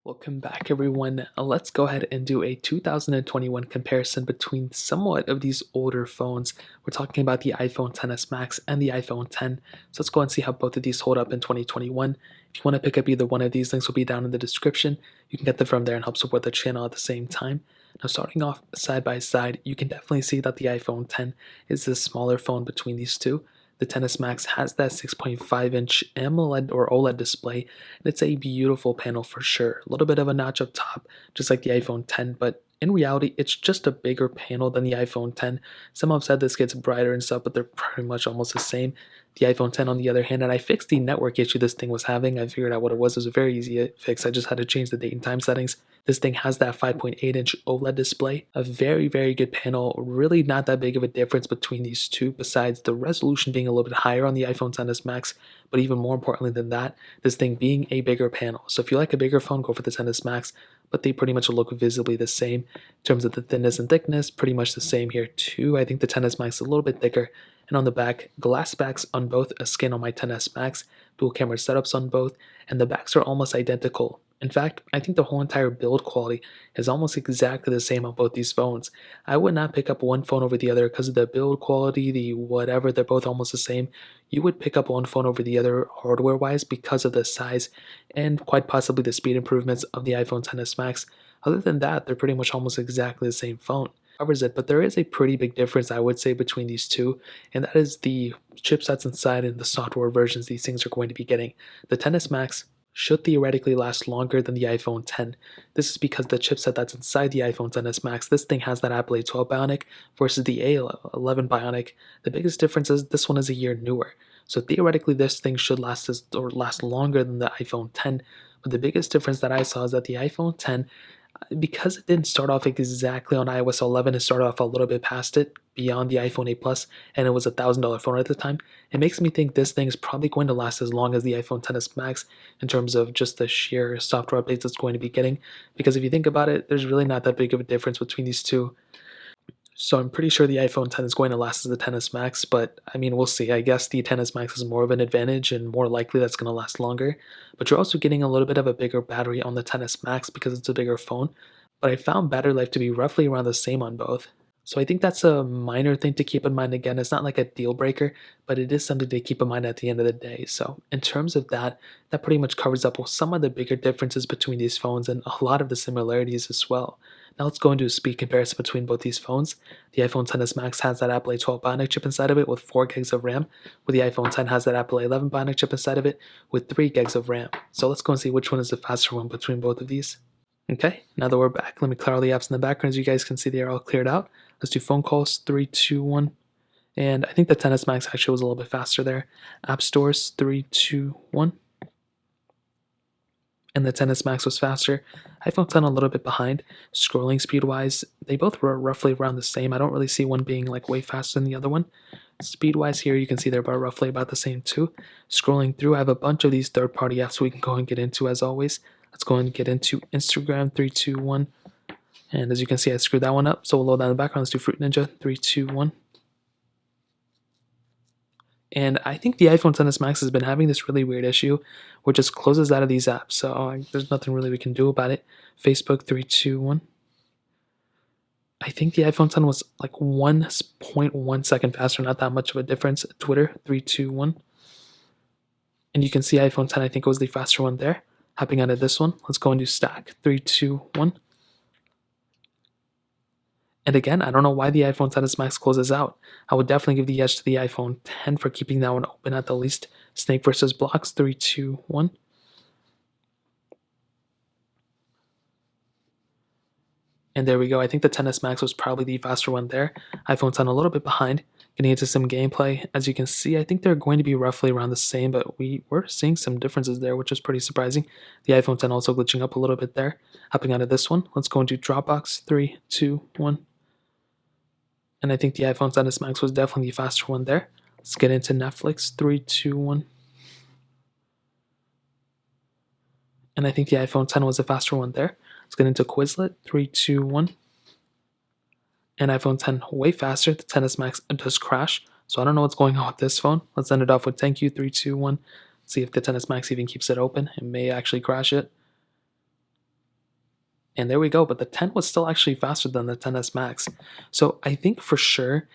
Welcome back, everyone. Let's go ahead and do a 2021 comparison between somewhat of these older phones. We're talking about the iPhone XS Max and the iPhone 10. So let's go and see how both of these hold up in 2021. If you want to pick up either one of these, links will be down in the description. You can get them from there and help support the channel at the same time. Now, starting off side by side, you can definitely see that the iPhone 10 is the smaller phone between these two. The XS Max has that 6.5-inch AMOLED or OLED display, and it's a beautiful panel for sure. A little bit of a notch up top, just like the iPhone 10, but in reality, it's just a bigger panel than the iPhone 10. Some have said this gets brighter and stuff, but they're pretty much almost the same. The iPhone 10, on the other hand, and I fixed the network issue this thing was having. I figured out what it was. It was very easy to fix. I just had to change the date and time settings. This thing has that 5.8-inch OLED display, a very, very good panel. Really not that big of a difference between these two, besides the resolution being a little bit higher on the iPhone XS Max, but even more importantly than that, this thing being a bigger panel. So if you like a bigger phone, go for the XS Max, but they pretty much look visibly the same. In terms of the thinness and thickness, pretty much the same here too. I think the XS Max is a little bit thicker. And on the back, glass backs on both, a skin on my XS Max, dual camera setups on both, and the backs are almost identical. In fact, I think the whole entire build quality is almost exactly the same on both these phones. I would not pick up one phone over the other because of the build quality, the whatever, they're both almost the same. You would pick up one phone over the other hardware-wise because of the size and quite possibly the speed improvements of the iPhone XS Max. Other than that, they're pretty much almost exactly the same phone. Covers it, but there is a pretty big difference, I would say, between these two, and that is the chipsets inside and the software versions these things are going to be getting. The XS Max should theoretically last longer than the iPhone 10. This is because the chipset that's inside the iPhone XS Max, this thing has that Apple A12 Bionic versus the A11 Bionic. The biggest difference is this one is a year newer. So theoretically, this thing should last longer than the iPhone 10. But the biggest difference that I saw is that the iPhone 10, because it didn't start off exactly on iOS 11, it started off a little bit past it, beyond the iPhone 8 Plus, and it was a $1,000 phone at the time. It makes me think this thing is probably going to last as long as the iPhone XS Max in terms of just the sheer software updates it's going to be getting. Because if you think about it, there's really not that big of a difference between these two. So I'm pretty sure the iPhone 10 is going to last as the XS Max, but I mean, we'll see. I guess the XS Max is more of an advantage and more likely that's going to last longer. But you're also getting a little bit of a bigger battery on the XS Max because it's a bigger phone. But I found battery life to be roughly around the same on both. So I think that's a minor thing to keep in mind. Again, it's not like a deal breaker, but it is something to keep in mind at the end of the day. So in terms of that, that pretty much covers up some of the bigger differences between these phones and a lot of the similarities as well. Now let's go into a speed comparison between both these phones. The iPhone XS Max has that Apple A12 Bionic chip inside of it with 4 gigs of RAM, where the iPhone 10 has that Apple A11 Bionic chip inside of it with 3 gigs of RAM. So let's go and see which one is the faster one between both of these. Okay, now that we're back, let me clear all the apps in the background. As you guys can see, they are all cleared out. Let's do phone calls, 3, 2, 1. And I think the XS Max actually was a little bit faster there. App stores, 3, 2, 1. And the XS Max was faster. iPhone 10 a little bit behind. Scrolling speed-wise, they both were roughly around the same. I don't really see one being like way faster than the other one. Speed-wise here, you can see they're roughly about the same too. Scrolling through, I have a bunch of these third-party apps we can go and get into as always. Let's go and get into Instagram, 3, 2, 1. And as you can see, I screwed that one up. So we'll load that in the background. Let's do Fruit Ninja, 3, 2, 1. And I think the iPhone XS Max has been having this really weird issue where it just closes out of these apps. So there's nothing really we can do about it. Facebook, 3, 2, 1. I think the iPhone 10 was like 1.1 second faster, not that much of a difference. Twitter, 3, 2, 1. And you can see iPhone 10, I think, was the faster one there. Hopping out of this one, let's go and do Stack, 3, 2, 1. And again, I don't know why the iPhone XS Max closes out. I would definitely give the edge to the iPhone 10 for keeping that one open at the least. Snake versus Blocks, 3, 2, 1. And there we go. I think the XS Max was probably the faster one there. iPhone 10 a little bit behind. Getting into some gameplay. As you can see, I think they're going to be roughly around the same, but we were seeing some differences there, which is pretty surprising. The iPhone 10 also glitching up a little bit there. Hopping out of this one, let's go into Dropbox, 3, 2, 1. And I think the iPhone XS Max was definitely the faster one there. Let's get into Netflix, 3, 2, 1. And I think the iPhone 10 was the faster one there. Let's get into Quizlet, 3, 2, 1. And iPhone 10 way faster. The XS Max does crash. So I don't know what's going on with this phone. Let's end it off with thank you, 3, 2, 1. See if the XS Max even keeps it open. It may actually crash it. And there we go, but the 10 was still actually faster than the 10s Max. So I think for sure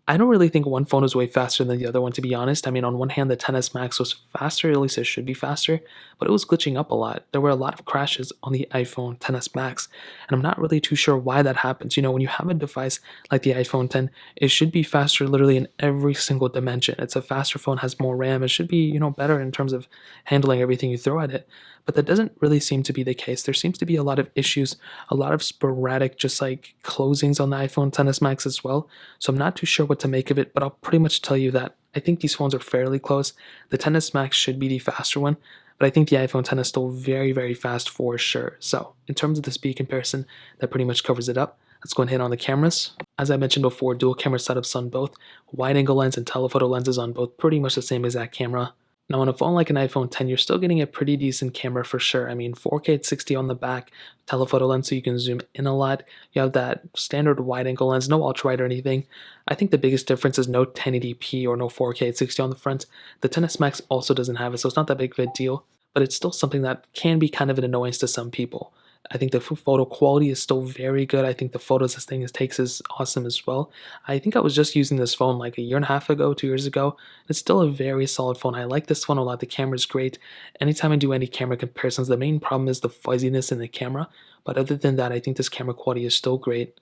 I don't really think one phone is way faster than the other one, to be honest. I mean, on one hand, the 10s Max was faster, at least it should be faster, but it was glitching up a lot. There were a lot of crashes on the iPhone 10s Max, and I'm not really too sure why that happens. You know, when you have a device like the iPhone 10, it should be faster literally in every single dimension. It's a faster phone, has more RAM, it should be, better in terms of handling everything you throw at it. But that doesn't really seem to be the case. There seems to be a lot of issues, a lot of sporadic, just like closings on the iPhone 10s Max as well. So I'm not too sure what to make of it, but I'll pretty much tell you that I think these phones are fairly close. The 10s Max should be the faster one, but I think the iPhone 10 is still very, very fast for sure. So in terms of the speed comparison, that pretty much covers it up. Let's go and hit on the cameras. As I mentioned before, dual camera setups on both, wide angle lens and telephoto lenses on both, pretty much the same exact camera. Now, on a phone like an iPhone 10, you're still getting a pretty decent camera for sure. I mean, 4K at 60 on the back, telephoto lens so you can zoom in a lot. You have that standard wide angle lens, no ultra wide or anything. I think the biggest difference is no 1080p or no 4K at 60 on the front. The 10s Max also doesn't have it, so it's not that big of a deal, but it's still something that can be kind of an annoyance to some people. I think the photo quality is still very good. I think the photos this thing takes is awesome as well. I think I was just using this phone like a year and a half ago, 2 years ago. It's still a very solid phone. I like this phone a lot. The camera's great. Anytime I do any camera comparisons, the main problem is the fuzziness in the camera. But other than that, I think this camera quality is still great.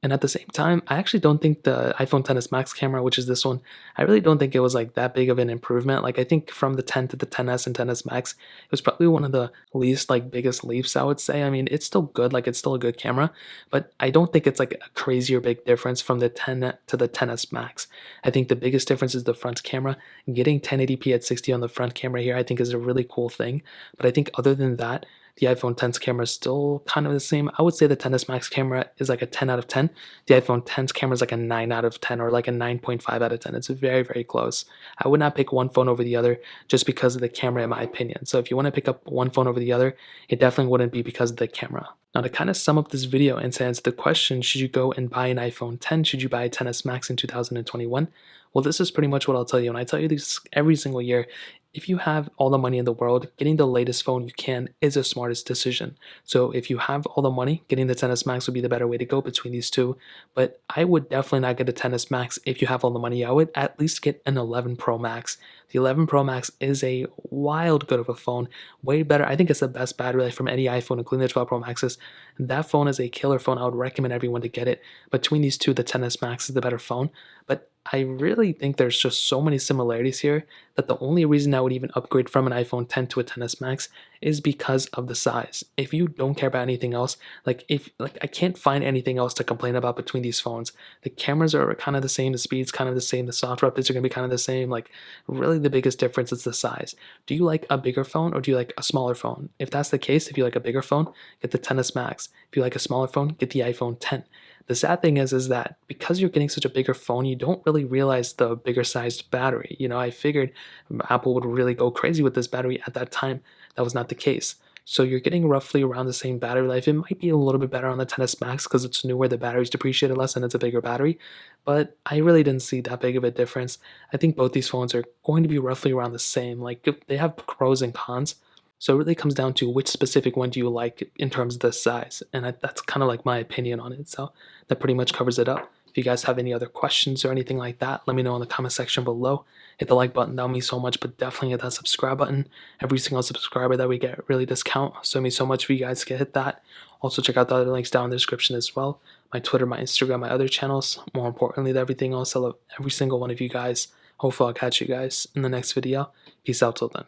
And at the same time, I actually don't think the iPhone 10s Max camera, which is this one, I really don't think it was like that big of an improvement. Like I think from the 10 to the 10s and 10s Max, it was probably one of the least like biggest leaps, I would say. I mean, it's still good, like it's still a good camera, but I don't think it's like a crazy or big difference from the 10 to the 10s Max. I think the biggest difference is the front camera. Getting 1080p at 60 on the front camera here, I think is a really cool thing. But I think other than that, the iPhone 10's camera is still kind of the same. I would say the 10s Max camera is like a 10 out of 10. The iPhone 10's camera is like a 9 out of 10 or like a 9.5 out of 10. It's very, very close. I would not pick one phone over the other just because of the camera, in my opinion. So if you want to pick up one phone over the other, it definitely wouldn't be because of the camera. Now, to kind of sum up this video and to answer the question, should you go and buy an iPhone 10? Should you buy a 10s Max in 2021? Well, this is pretty much what I'll tell you. And I tell you this every single year. If you have all the money in the world, getting the latest phone you can is the smartest decision. So if you have all the money, getting the 10s Max would be the better way to go between these two. But I would definitely not get a 10s Max if you have all the money. I would at least get an 11 Pro Max. The 11 Pro Max is a wild good of a phone, way better. I think it's the best battery life from any iPhone, including the 12 Pro Maxes. That phone is a killer phone. I would recommend everyone to get it. Between these two, the 10s Max is the better phone. But I really think there's just so many similarities here that the only reason I would even upgrade from an iPhone 10 to a 10s Max is because of the size. If you don't care about anything else, like I can't find anything else to complain about between these phones. The cameras are kind of the same, the speed's kind of the same, the software updates are going to be kind of the same. Like really the biggest difference is the size. Do you like a bigger phone or do you like a smaller phone? If that's the case, if you like a bigger phone, get the 10s Max. If you like a smaller phone, get the iPhone 10. The sad thing is that because you're getting such a bigger phone, you don't really realize the bigger sized battery. I figured Apple would really go crazy with this battery at that time. That was not the case. So you're getting roughly around the same battery life. It might be a little bit better on the 10s Max because it's newer, the battery's depreciated less, and it's a bigger battery. But I really didn't see that big of a difference. I think both these phones are going to be roughly around the same. Like they have pros and cons. So it really comes down to which specific one do you like in terms of the size. And that's kind of like my opinion on it. So that pretty much covers it up. If you guys have any other questions or anything like that, let me know in the comment section below. Hit the like button, that would mean so much, but definitely hit that subscribe button. Every single subscriber that we get really does count, so it means so much for you guys to hit that. Also check out the other links down in the description as well. My Twitter, my Instagram, my other channels. More importantly than everything else, I love every single one of you guys. Hopefully I'll catch you guys in the next video. Peace out till then.